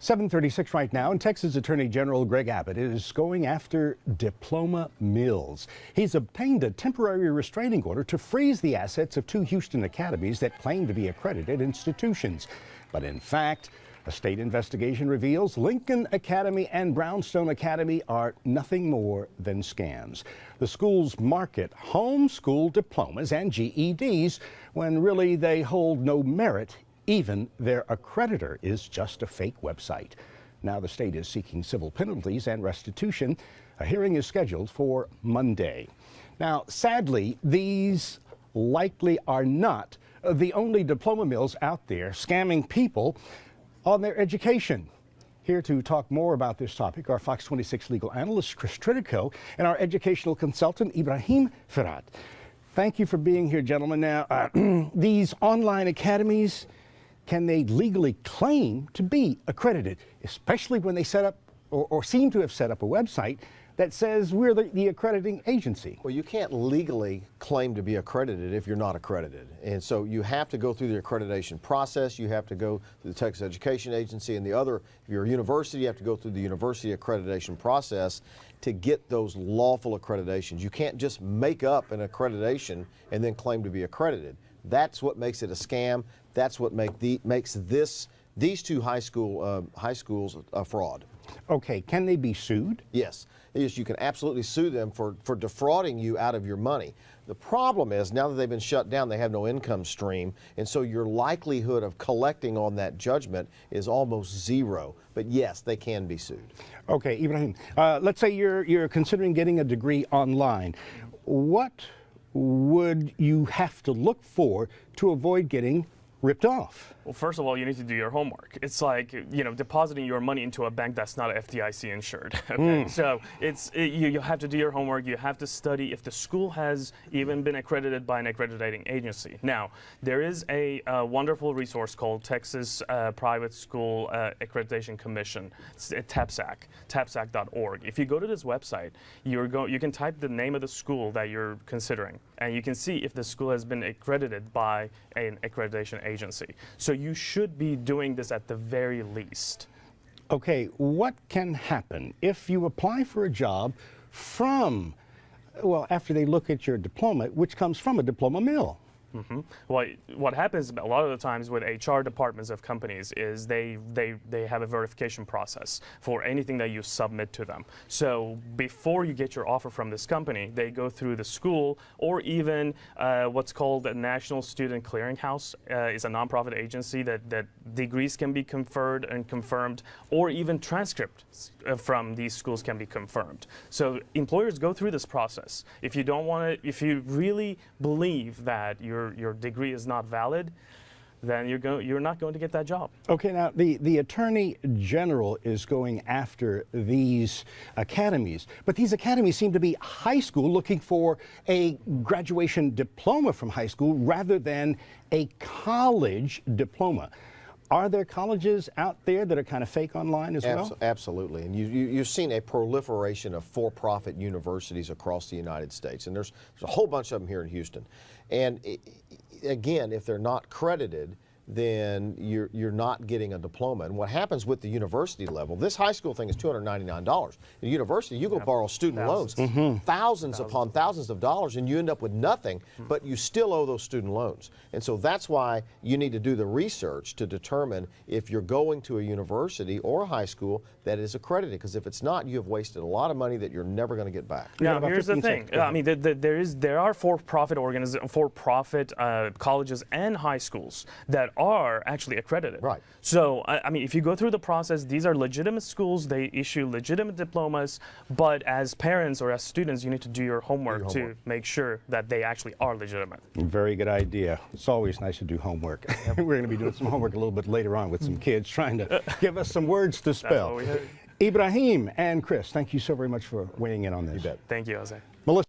7:36 right now, and Texas Attorney General Greg Abbott is going after Diploma mills. He's obtained a temporary restraining order to freeze the assets of two Houston academies that claim to be accredited institutions. But in fact, a state investigation reveals Lincoln Academy and Brownstone Academy are nothing more than scams. The schools market homeschool diplomas and GEDs when really they hold no merit. Even their accreditor is just a fake website. Now the state is seeking civil penalties and restitution. A hearing is scheduled for Monday. Now, sadly, these likely are not the only diploma mills out there scamming people on their education. Here to talk more about this topic are Fox 26 legal analyst Chris Tritico and our educational consultant Ibrahim Firat. Thank you for being here, gentlemen. Now, these online academies, can they legally claim to be accredited, especially when they set up or seem to have set up a website that says we're the accrediting agency? Well, you can't legally claim to be accredited if you're not accredited. And so you have to go through the accreditation process. You have to go through the Texas Education Agency and the other. If you're a university, you have to go through the university accreditation process to get those lawful accreditations. You can't just make up an accreditation and then claim to be accredited. That's what makes it a scam. That's what makes these two high schools a fraud. Okay, can they be sued? Yes, you can absolutely sue them for defrauding you out of your money. The problem is now that they've been shut down, they have no income stream, and so your likelihood of collecting on that judgment is almost zero. But yes, they can be sued. Okay, Ibrahim, let's say you're considering getting a degree online. What would you have to look for to avoid getting ripped off? Well, first of all, you need to do your homework. It's like, depositing your money into a bank that's not FDIC insured. Okay? So you have to do your homework. You have to study if the school has even been accredited by an accrediting agency. Now, there is a wonderful resource called Texas Private School Accreditation Commission. It's tapsac.org. If you go to this website, you can type the name of the school that you're considering, and you can see if the school has been accredited by an accreditation agency. So you should be doing this at the very least. Okay, what can happen if you apply for a job from, after they look at your diploma, which comes from a diploma mill? Well, what happens a lot of the times with HR departments of companies is they have a verification process for anything that you submit to them. So before you get your offer from this company, they go through the school, or even what's called a National Student Clearinghouse is a nonprofit agency that degrees can be conferred and confirmed, or even transcripts from these schools can be confirmed. So employers go through this process. If you don't want to, if you really believe that your degree is not valid, then you're not going to get that job. Okay, now the Attorney General is going after these academies, but these academies seem to be high school looking for a graduation diploma from high school rather than a college diploma. Are there colleges out there that are kind of fake online as well? Absolutely, and you've seen a proliferation of for-profit universities across the United States, and there's a whole bunch of them here in Houston. And again, if they're not credited, then you're not getting a diploma. And what happens with the university level, this high school thing is $299. The university, you go borrow student loans, thousands upon thousands of dollars, and you end up with nothing, but you still owe those student loans. And so that's why you need to do the research to determine if you're going to a university or a high school that is accredited, because if it's not, you have wasted a lot of money that you're never going to get back. Now, here's the thing. I mean, there are for-profit colleges and high schools that are actually accredited. Right. So, I mean, if you go through the process, these are legitimate schools. They issue legitimate diplomas. But as parents or as students, you need to do your homework to make sure that they actually are legitimate. Very good idea. It's always nice to do homework. We're going to be doing some homework a little bit later on with some kids trying to give us some words to spell. That's what we heard. Ibrahim and Chris, thank you so very much for weighing in on this. You bet. Thank you, Jose.